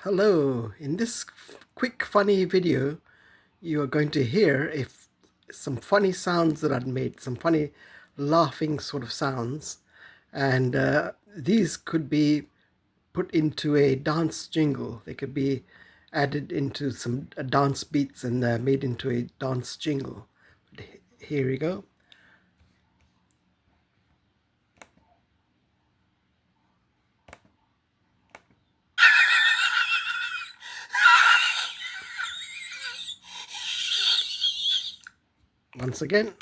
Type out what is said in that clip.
Hello, in this quick funny video you are going to hear some funny sounds that I've made, some funny laughing sort of sounds, and these could be put into a dance jingle. They could be added into some dance beats and made into a dance jingle. Here we go. Once again.